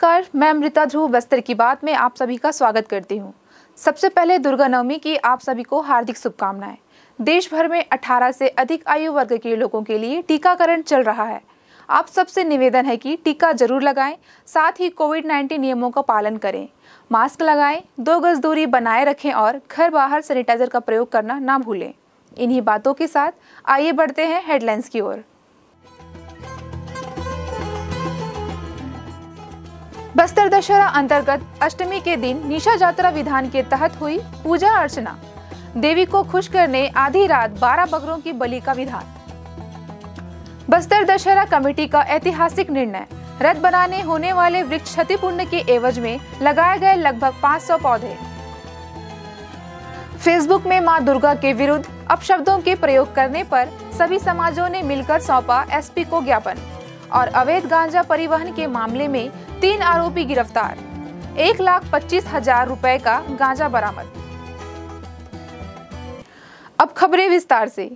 नमस्कार, मैं अमृता ध्रुव बस्तर की बात में आप सभी का स्वागत करती हूं। सबसे पहले दुर्गा नवमी की आप सभी को हार्दिक शुभकामनाएं। देश भर में 18 से अधिक आयु वर्ग के लोगों के लिए टीकाकरण चल रहा है। आप सबसे निवेदन है कि टीका जरूर लगाएं, साथ ही कोविड-19 नियमों का पालन करें, मास्क लगाएं, 2 गज दूरी बनाए रखें और घर बाहर सैनिटाइजर का प्रयोग करना ना भूलें। इन्हीं बातों के साथ आइए बढ़ते हैं हेडलाइंस की ओर। बस्तर दशहरा अंतर्गत अष्टमी के दिन निशा जात्रा विधान के तहत हुई पूजा अर्चना। देवी को खुश करने आधी रात 12 बकरों की बलि का विधान। बस्तर दशहरा कमेटी का ऐतिहासिक निर्णय, रथ बनाने होने वाले वृक्ष क्षतिपूर्ण के एवज में लगाए गए लगभग 500 पौधे। फेसबुक में मां दुर्गा के विरुद्ध अपशब्दों के प्रयोग करने पर सभी समाजों ने मिलकर सौंपा एसपी को ज्ञापन। और अवैध गांजा परिवहन के मामले में 3 आरोपी गिरफ्तार, 1,25,000 रुपए का गांजा बरामद। अब खबरें विस्तार से।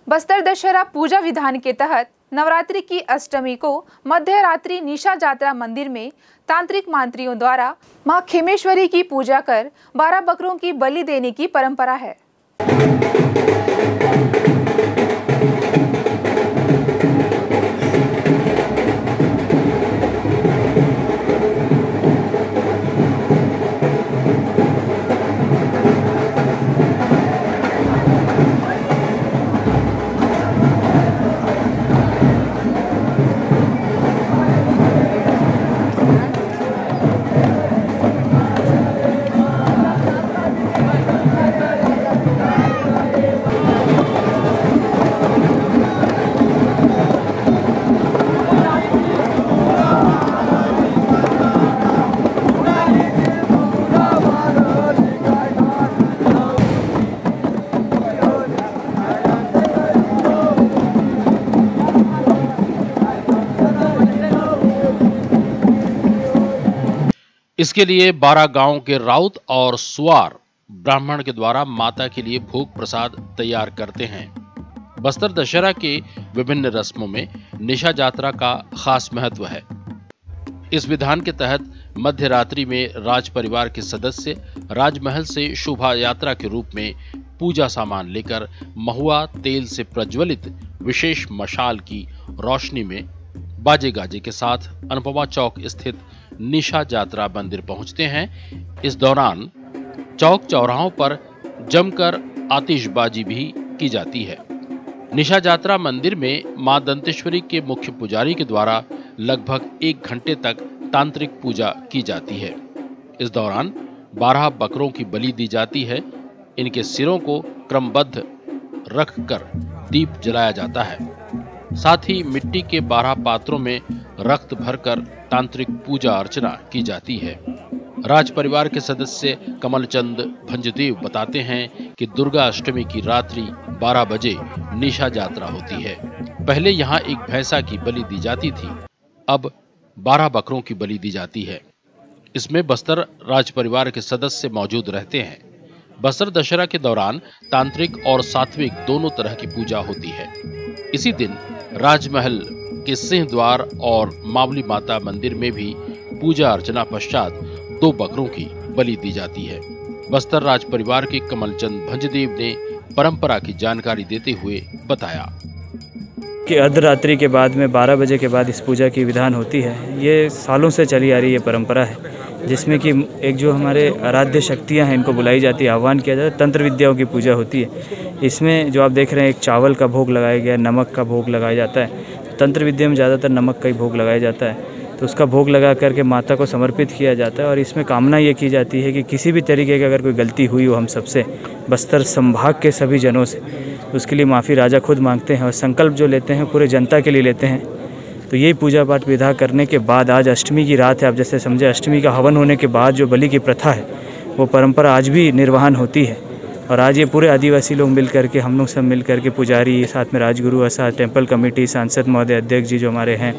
बस्तर दशहरा पूजा विधान के तहत नवरात्रि की अष्टमी को मध्य रात्रि निशा जात्रा मंदिर में तांत्रिक मंत्रियों द्वारा मां खेमेश्वरी की पूजा कर 12 बकरों की बलि देने की परंपरा है। इसके लिए 12 गांव के राउत और सुवार ब्राह्मण के द्वारा माता के लिए भोग प्रसाद तैयार करते हैं। बस्तर दशहरा के विभिन्न रस्मों में निशा यात्रा का खास महत्व है। इस विधान के तहत मध्य रात्रि में राज परिवार के सदस्य राजमहल से शोभा यात्रा के रूप में पूजा सामान लेकर महुआ तेल से प्रज्वलित विशेष मशाल की रोशनी में बाजे गाजे के साथ अनुपमा चौक स्थित निशा यात्रा मंदिर पहुंचते हैं। इस दौरान चौक चौराहों पर जमकर आतिशबाजी भी की जाती है। निशा यात्रा मंदिर में मां दंतेश्वरी के मुख्य पुजारी के द्वारा लगभग 1 घंटे तक तांत्रिक पूजा की जाती है। इस दौरान 12 बकरों की बलि दी जाती है। इनके सिरों को क्रमबद्ध रखकर दीप जलाया जाता है। साथ ही मिट्टी के 12 पात्रों में रक्त भरकर तांत्रिक पूजा अर्चना की जाती है। राज परिवार के सदस्य कमलचंद भंजदेव बताते हैं कि दुर्गा अष्टमी की रात्रि 12 बजे निशा यात्रा होती है। पहले यहाँ एक भैंसा की बलि दी जाती थी, अब 12 बकरों की बलि दी जाती है। इसमें बस्तर राज परिवार के सदस्य मौजूद रहते हैं। बस्तर दशहरा के दौरान तांत्रिक और सात्विक दोनों तरह की पूजा होती है। इसी दिन राजमहल के सिंह द्वार और मावली माता मंदिर में भी पूजा अर्चना पश्चात 2 बकरों की बलि दी जाती है। बस्तर राज परिवार के कमलचंद भंजदेव ने परंपरा की जानकारी देते हुए बताया कि अर्धरात्रि के बाद में 12 बजे के बाद इस पूजा की विधान होती है। ये सालों से चली आ रही ये परंपरा है, जिसमें कि एक जो हमारे आराध्य शक्तियां हैं इनको बुलाई जाती है, आह्वान किया जाता है, तंत्र विद्याओं की पूजा होती है। इसमें जो आप देख रहे हैं एक चावल का भोग लगाया गया, नमक का भोग लगाया जाता है। तंत्र विद्या में ज़्यादातर नमक का ही भोग लगाया जाता है, तो उसका भोग लगा करके माता को समर्पित किया जाता है। और इसमें कामना ये की जाती है कि किसी भी तरीके की अगर कोई गलती हुई हो हम सबसे, बस्तर संभाग के सभी जनों से, उसके लिए माफ़ी राजा खुद मांगते हैं और संकल्प जो लेते हैं पूरे जनता के लिए लेते हैं। तो यही पूजा पाठ विधा करने के बाद आज अष्टमी की रात है, आप जैसे समझे अष्टमी का हवन होने के बाद जो बलि की प्रथा है वो परंपरा आज भी निर्वहन होती है। और आज ये पूरे आदिवासी लोग मिल करके, हम लोग सब मिल करके, पुजारी साथ में राजगुरु और साथ टेम्पल कमेटी, सांसद महोदय, अध्यक्ष जी जो हमारे हैं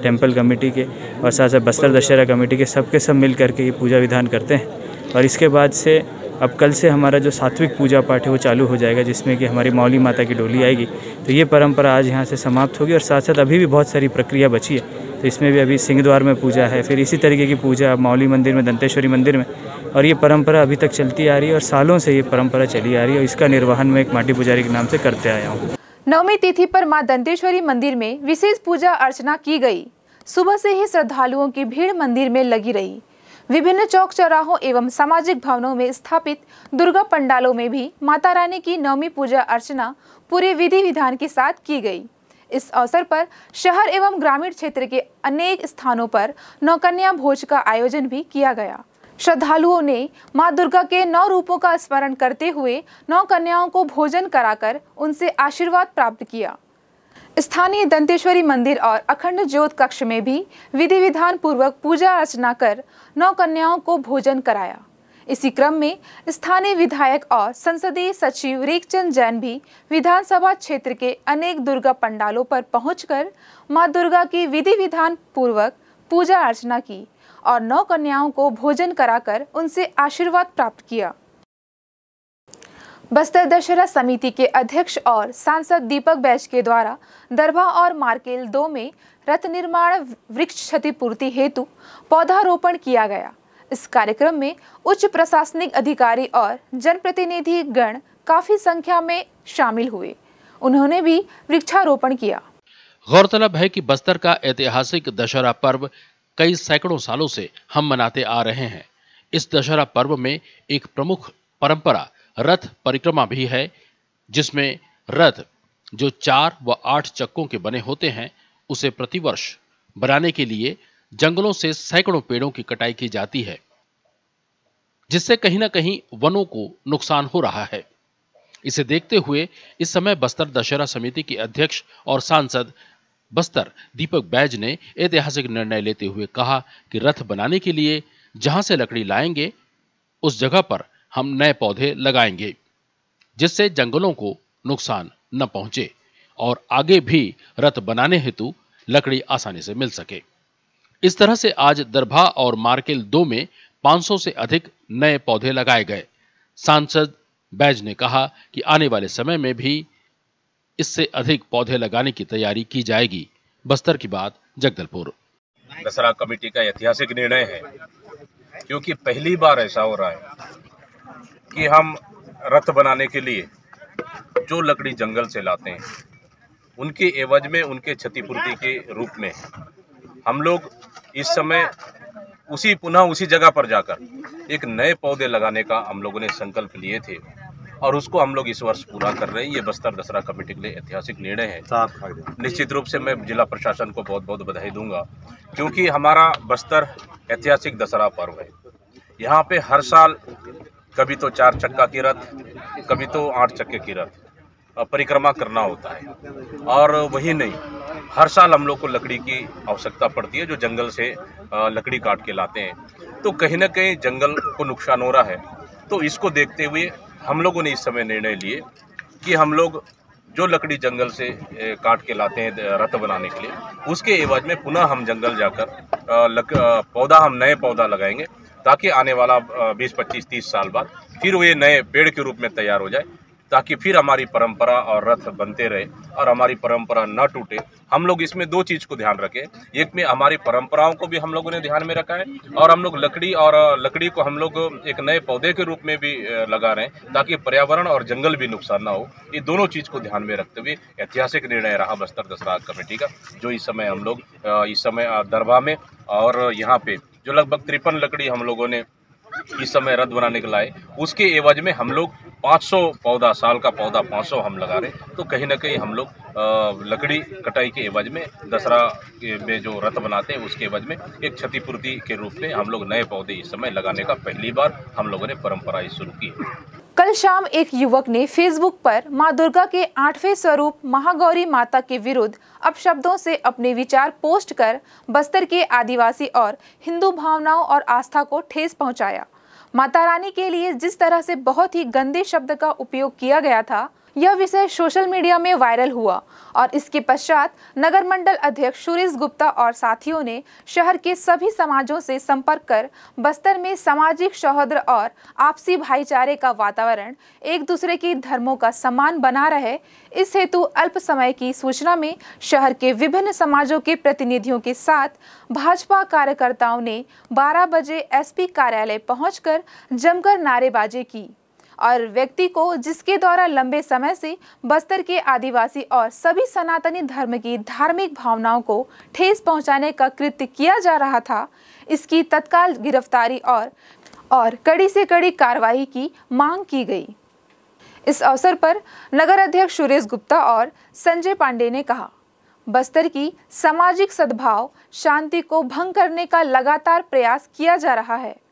टेम्पल कमेटी के, और साथ साथ बस्तर दशहरा कमेटी के, सबके सब मिल करके ये पूजा विधान करते हैं। और इसके बाद से अब कल से हमारा जो सात्विक पूजा पाठ है वो चालू हो जाएगा, जिसमें कि हमारी मौली माता की डोली आएगी। तो ये परंपरा आज यहाँ से समाप्त होगी और साथ साथ अभी भी बहुत सारी प्रक्रिया बची है। तो इसमें भी अभी सिंहद्वार में पूजा है, फिर इसी तरीके की पूजा मौली मंदिर में, दंतेश्वरी मंदिर में, और ये परंपरा अभी तक चलती आ रही है और सालों से ये परंपरा चली आ रही है और इसका निर्वहन मैं एक माटी पुजारी के नाम से करते आया हूँ। नवमी तिथि पर मां दंतेश्वरी मंदिर में विशेष पूजा अर्चना की गई। सुबह से ही श्रद्धालुओं की भीड़ मंदिर में लगी रही। विभिन्न चौक चौराहों एवं सामाजिक भवनों में स्थापित दुर्गा पंडालों में भी माता रानी की नवमी पूजा अर्चना पूरे विधि विधान के साथ की गई। इस अवसर पर शहर एवं ग्रामीण क्षेत्र के अनेक स्थानों पर नौकन्या भोज का आयोजन भी किया गया। श्रद्धालुओं ने मां दुर्गा के 9 रूपों का स्मरण करते हुए 9 कन्याओं को भोजन कराकर उनसे आशीर्वाद प्राप्त किया। स्थानीय दंतेश्वरी मंदिर और अखंड ज्योत कक्ष में भी विधि विधान पूर्वक पूजा अर्चना कर 9 कन्याओं को भोजन कराया। इसी क्रम में स्थानीय विधायक और संसदीय सचिव रेखचंद जैन भी विधानसभा क्षेत्र के अनेक दुर्गा पंडालों पर पहुंचकर मां दुर्गा की विधि विधान पूर्वक पूजा अर्चना की और 9 कन्याओं को भोजन कराकर उनसे आशीर्वाद प्राप्त किया। बस्तर दशहरा समिति के अध्यक्ष और सांसद दीपक बैज के द्वारा दरभा और मार्केल 2 में रथ निर्माण वृक्ष क्षतिपूर्ति हेतु पौधारोपण किया गया। इस कार्यक्रम में उच्च प्रशासनिक अधिकारी और जनप्रतिनिधि गण काफी संख्या में शामिल हुए। उन्होंने भी वृक्षारोपण किया। गौरतलब है कि बस्तर का ऐतिहासिक दशहरा पर्व कई सैकड़ों सालों से हम मनाते आ रहे हैं। इस दशहरा पर्व में एक प्रमुख परंपरा रथ परिक्रमा भी है, जिसमें रथ जो 4 व 8 चक्कों के बने होते हैं, उसे प्रतिवर्ष बनाने के लिए जंगलों से सैकड़ों पेड़ों की कटाई की जाती है, जिससे कहीं ना कहीं वनों को नुकसान हो रहा है। इसे देखते हुए इस समय बस्तर दशहरा समिति के अध्यक्ष और सांसद बस्तर दीपक बैज ने ऐतिहासिक निर्णय लेते हुए कहा कि रथ बनाने के लिए जहां से लकड़ी लाएंगे उस जगह पर हम नए पौधे लगाएंगे, जिससे जंगलों को नुकसान न पहुंचे और आगे भी रथ बनाने हेतु लकड़ी आसानी से मिल सके। इस तरह से आज दरभा और मार्केल 2 में 500 से अधिक नए पौधे लगाए गए। सांसद बैज ने कहा कि आने वाले समय में भी इससे अधिक पौधे लगाने की तैयारी की जाएगी। बस्तर की बात, जगदलपुर। दशहरा कमेटी का ऐतिहासिक निर्णय है, क्योंकि पहली बार ऐसा हो रहा है कि हम रथ बनाने के लिए जो लकड़ी जंगल से लाते हैं, उनके एवज में, उनके क्षतिपूर्ति के रूप में हम लोग इस समय पुनः उसी जगह पर जाकर एक नए पौधे लगाने का हम लोगों ने संकल्प लिए थे और उसको हम लोग इस वर्ष पूरा कर रहे हैं। ये बस्तर दशहरा कमेटी के लिए ऐतिहासिक निर्णय है। निश्चित रूप से मैं जिला प्रशासन को बहुत बहुत बधाई दूंगा, क्योंकि हमारा बस्तर ऐतिहासिक दशहरा पर्व है। यहाँ पे हर साल कभी तो 4 चक्का की रथ, कभी तो 8 चक्के की रथ परिक्रमा करना होता है। और वही नहीं, हर साल हम लोग को लकड़ी की आवश्यकता पड़ती है, जो जंगल से लकड़ी काट के लाते हैं। तो कहीं ना कहीं जंगल को नुकसान हो रहा है। तो इसको देखते हुए हम लोगों ने इस समय निर्णय लिए कि हम लोग जो लकड़ी जंगल से काट के लाते हैं रथ बनाने के लिए, उसके एवज में पुनः हम जंगल जाकर हम नए पौधा लगाएंगे, ताकि आने वाला 20, 25, 30 साल बाद फिर वो ये नए पेड़ के रूप में तैयार हो जाए, ताकि फिर हमारी परंपरा और रथ बनते रहे और हमारी परंपरा न टूटे। हम लोग इसमें 2 चीज़ को ध्यान रखें। एक में हमारी परंपराओं को भी हम लोगों ने ध्यान में रखा है, और हम लोग लकड़ी को हम लोग एक नए पौधे के रूप में भी लगा रहे हैं, ताकि पर्यावरण और जंगल भी नुकसान ना हो। ये दोनों चीज़ को ध्यान में रखते हुए ऐतिहासिक निर्णय रहा बस्तर दशहरा कमेटी का, जो इस समय हम लोग इस समय दरभा में और यहाँ पे जो लगभग 53 लकड़ी हम लोगों ने इस समय रथ बनाने के लाए, उसके एवज में हम लोग 500 पौधा, साल का पौधा 500 हम लगा रहे। तो कहीं ना कहीं हम लोग लकड़ी कटाई के एवज में दशहरा में जो रथ बनाते हैं, उसके एवज में एक क्षतिपूर्ति के रूप में हम लोग नए पौधे इस समय लगाने का पहली बार हम लोगों ने परंपरा शुरू की है। कल शाम एक युवक ने फेसबुक पर मां दुर्गा के 8वें स्वरूप महागौरी माता के विरुद्ध अपशब्दों से अपने विचार पोस्ट कर बस्तर के आदिवासी और हिंदू भावनाओं और आस्था को ठेस पहुंचाया। माता रानी के लिए जिस तरह से बहुत ही गंदे शब्द का उपयोग किया गया था, यह विषय सोशल मीडिया में वायरल हुआ और इसके पश्चात नगर मंडल अध्यक्ष सुरेश गुप्ता और साथियों ने शहर के सभी समाजों से संपर्क कर बस्तर में सामाजिक सौहार्द और आपसी भाईचारे का वातावरण, एक दूसरे के धर्मों का सम्मान बना रहे, इस हेतु अल्प समय की सूचना में शहर के विभिन्न समाजों के प्रतिनिधियों के साथ भाजपा कार्यकर्ताओं ने 12 बजे एसपी कार्यालय पहुंचकर जमकर नारेबाजी की और व्यक्ति को, जिसके द्वारा लंबे समय से बस्तर के आदिवासी और सभी सनातनी धर्म की धार्मिक भावनाओं को ठेस पहुंचाने का कृत्य किया जा रहा था, इसकी तत्काल गिरफ्तारी और कड़ी से कड़ी कार्रवाई की मांग की गई। इस अवसर पर नगर अध्यक्ष सुरेश गुप्ता और संजय पांडे ने कहा, बस्तर की सामाजिक सद्भाव शांति को भंग करने का लगातार प्रयास किया जा रहा है।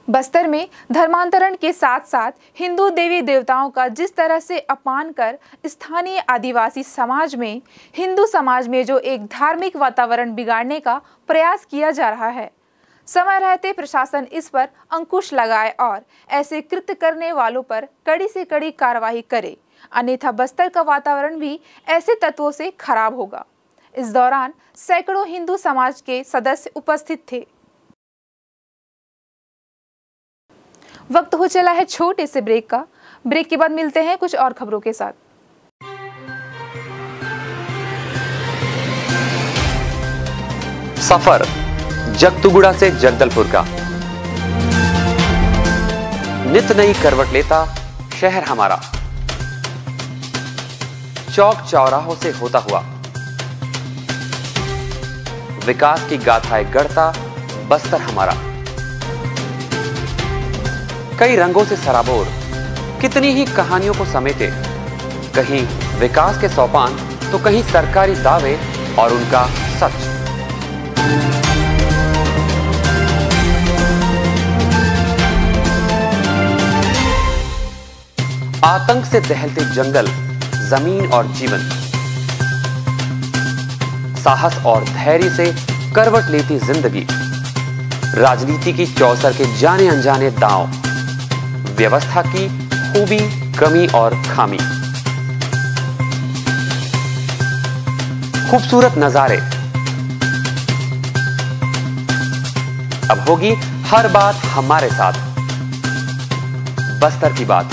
बस्तर में धर्मांतरण के साथ साथ हिंदू देवी देवताओं का जिस तरह से अपमान कर स्थानीय आदिवासी समाज में, हिंदू समाज में जो एक धार्मिक वातावरण बिगाड़ने का प्रयास किया जा रहा है, समय रहते प्रशासन इस पर अंकुश लगाए और ऐसे कृत्य करने वालों पर कड़ी से कड़ी कार्रवाई करे, अन्यथा बस्तर का वातावरण भी ऐसे तत्वों से खराब होगा। इस दौरान सैकड़ों हिंदू समाज के सदस्य उपस्थित थे। वक्त हो चला है छोटे से ब्रेक का। ब्रेक के बाद मिलते हैं कुछ और खबरों के साथ। सफर जगतुगुड़ा से जगदलपुर का, नित नई करवट लेता शहर हमारा, चौक चौराहों से होता हुआ विकास की गाथाएं गढ़ता बस्तर हमारा, कई रंगों से सराबोर कितनी ही कहानियों को समेटे, कहीं विकास के सोपान तो कहीं सरकारी दावे और उनका सच। आतंक से दहलते जंगल, जमीन और जीवन, साहस और धैर्य से करवट लेती जिंदगी, राजनीति की चौसर के जाने अनजाने दांव, व्यवस्था की खूबी, कमी और खामी, खूबसूरत नजारे। अब होगी हर बात हमारे साथ, बस्तर की बात।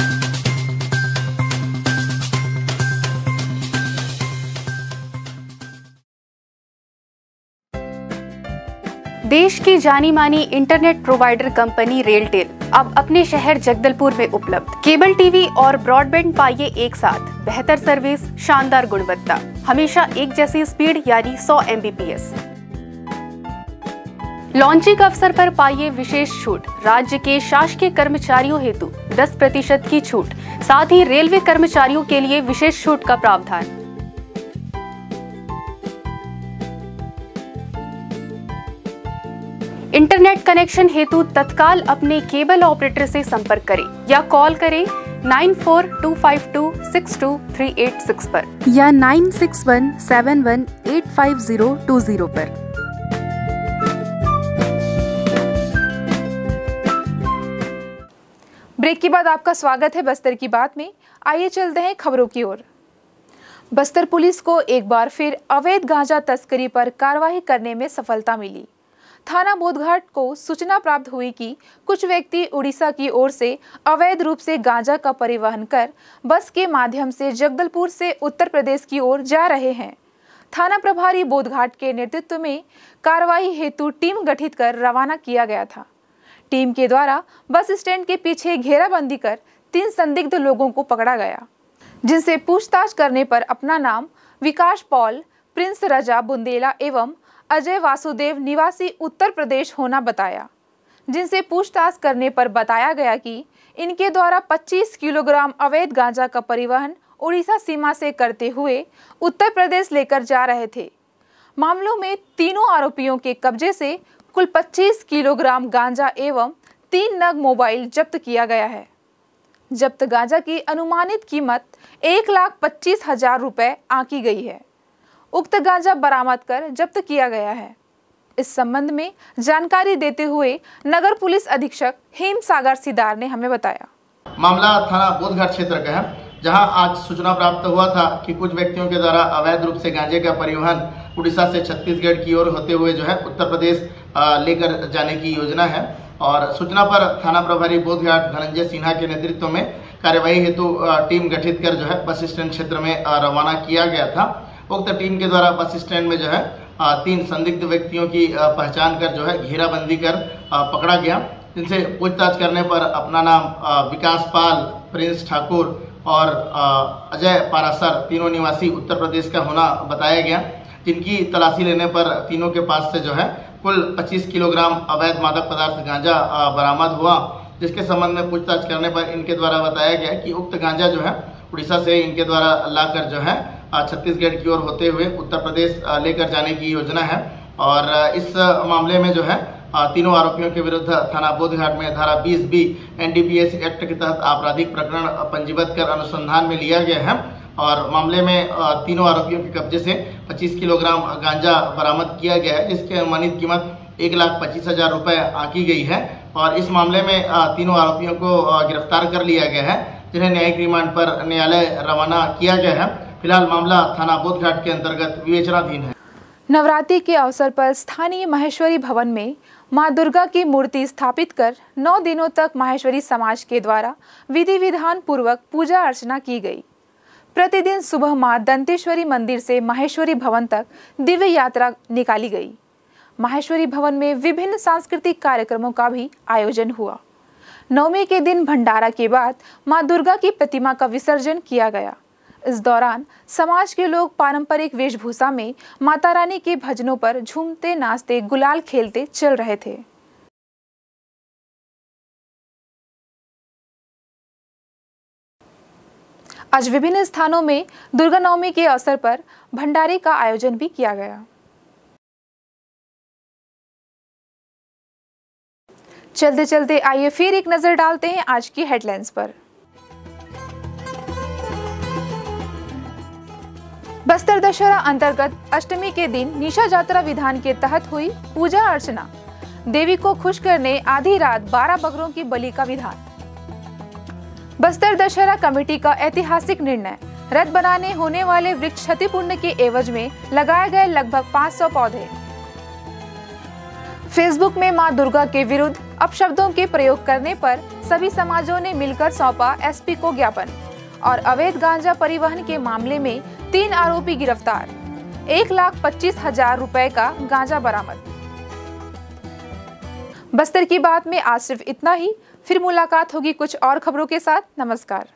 देश की जानी मानी इंटरनेट प्रोवाइडर कंपनी रेलटेल अब अपने शहर जगदलपुर में उपलब्ध। केबल टीवी और ब्रॉडबैंड पाइए एक साथ, बेहतर सर्विस, शानदार गुणवत्ता, हमेशा एक जैसी स्पीड यानी 100 Mbps। लॉन्चिंग अवसर पर पाइए विशेष छूट, राज्य के शासकीय कर्मचारियों हेतु 10% की छूट, साथ ही रेलवे कर्मचारियों के लिए विशेष छूट का प्रावधान। इंटरनेट कनेक्शन हेतु तत्काल अपने केबल ऑपरेटर से संपर्क करें या कॉल करें 9425262386 पर या 9617185020 पर। ब्रेक के बाद आपका स्वागत है बस्तर की बात में। आइए चलते हैं खबरों की ओर। बस्तर पुलिस को एक बार फिर अवैध गांजा तस्करी पर कार्रवाई करने में सफलता मिली। थाना बोधघाट को सूचना प्राप्त हुई कि कुछ व्यक्ति उड़ीसा की ओर से अवैध रूप से गांजा का परिवहन कर बस के माध्यम से जगदलपुर से उत्तर प्रदेश की ओर जा रहे हैं। थाना प्रभारी बोधघाट के नेतृत्व में कार्रवाई हेतु टीम गठित कर रवाना किया गया था। टीम के द्वारा बस स्टैंड के पीछे घेराबंदी कर 3 संदिग्ध लोगों को पकड़ा गया, जिनसे पूछताछ करने पर अपना नाम विकास पॉल, प्रिंस रजा बुंदेला एवं अजय वासुदेव निवासी उत्तर प्रदेश होना बताया। जिनसे पूछताछ करने पर बताया गया कि इनके द्वारा 25 किलोग्राम अवैध गांजा का परिवहन उड़ीसा सीमा से करते हुए उत्तर प्रदेश लेकर जा रहे थे। मामलों में तीनों आरोपियों के कब्जे से कुल 25 किलोग्राम गांजा एवं 3 नग मोबाइल जब्त किया गया है। जब्त गांजा की अनुमानित कीमत 1,25,000 रुपए आंकी गई है। उक्त गांजा बरामद कर जब्त किया गया है। इस संबंध में जानकारी देते हुए नगर पुलिस अधीक्षक हेम सागर सिदार ने हमें बताया। मामला थाना बोधघाट क्षेत्र का है। जहां आज सूचना प्राप्त हुआ था कि कुछ व्यक्तियों के द्वारा अवैध रूप से गांजे का परिवहन उड़ीसा से छत्तीसगढ़ की ओर होते हुए जो है उत्तर प्रदेश लेकर जाने की योजना है। और सूचना पर थाना प्रभारी बोधघाट धनंजय सिन्हा के नेतृत्व में कार्यवाही हेतु टीम गठित कर जो है बस स्टैंड क्षेत्र में रवाना किया गया था। उक्त टीम के द्वारा बस स्टैंड में जो है 3 संदिग्ध व्यक्तियों की पहचान कर जो है घेराबंदी कर पकड़ा गया, जिनसे पूछताछ करने पर अपना नाम विकास पाल, प्रिंस ठाकुर और अजय पारासर तीनों निवासी उत्तर प्रदेश का होना बताया गया, जिनकी तलाशी लेने पर तीनों के पास से जो है कुल 25 किलोग्राम अवैध मादक पदार्थ गांजा बरामद हुआ, जिसके संबंध में पूछताछ करने पर इनके द्वारा बताया गया कि उक्त गांजा जो है उड़ीसा से इनके द्वारा लाकर जो है छत्तीसगढ़ की ओर होते हुए उत्तर प्रदेश लेकर जाने की योजना है। और इस मामले में जो है तीनों आरोपियों के विरुद्ध थाना बोधघाट में धारा 20B NDPS एक्ट के तहत आपराधिक प्रकरण पंजीबद्ध कर अनुसंधान में लिया गया है। और मामले में तीनों आरोपियों के कब्जे से 25 किलोग्राम गांजा बरामद किया गया है, जिसकी अनुमानित कीमत 1,25,000 रुपये आंकी गई है। और इस मामले में तीनों आरोपियों को गिरफ्तार कर लिया गया है, जिन्हें न्यायिक रिमांड पर न्यायालय रवाना किया गया है। फिलहाल मामला थाना बोधघाट के अंतर्गत विवेचनाधीन है। नवरात्रि के अवसर पर स्थानीय माहेश्वरी भवन में मां दुर्गा की मूर्ति स्थापित कर 9 दिनों तक माहेश्वरी समाज के द्वारा विधि विधान पूर्वक पूजा अर्चना की गई। प्रतिदिन सुबह मां दंतेश्वरी मंदिर से माहेश्वरी भवन तक दिव्य यात्रा निकाली गई। माहेश्वरी भवन में विभिन्न सांस्कृतिक कार्यक्रमों का भी आयोजन हुआ। नवमी के दिन भंडारा के बाद मां दुर्गा की प्रतिमा का विसर्जन किया गया। इस दौरान समाज के लोग पारंपरिक वेशभूषा में माता रानी के भजनों पर झूमते नाचते गुलाल खेलते चल रहे थे। आज विभिन्न स्थानों में दुर्गा नवमी के अवसर पर भंडारे का आयोजन भी किया गया। चलते चलते आइए फिर एक नजर डालते हैं आज की हेडलाइंस पर। बस्तर दशहरा अंतर्गत अष्टमी के दिन निशा यात्रा विधान के तहत हुई पूजा अर्चना। देवी को खुश करने आधी रात 12 बकरों की बलि का विधान। बस्तर दशहरा कमेटी का ऐतिहासिक निर्णय, रथ बनाने होने वाले वृक्ष क्षतिपूर्ण के एवज में लगाए गए लगभग 500 पौधे। फेसबुक में मां दुर्गा के विरुद्ध अपशब्दों के प्रयोग करने पर सभी समाजों ने मिलकर सौंपा एसपी को ज्ञापन। और अवैध गांजा परिवहन के मामले में 3 आरोपी गिरफ्तार, 1,25,000 रुपए का गांजा बरामद। बस्तर की बात में आज सिर्फ इतना ही। फिर मुलाकात होगी कुछ और खबरों के साथ। नमस्कार।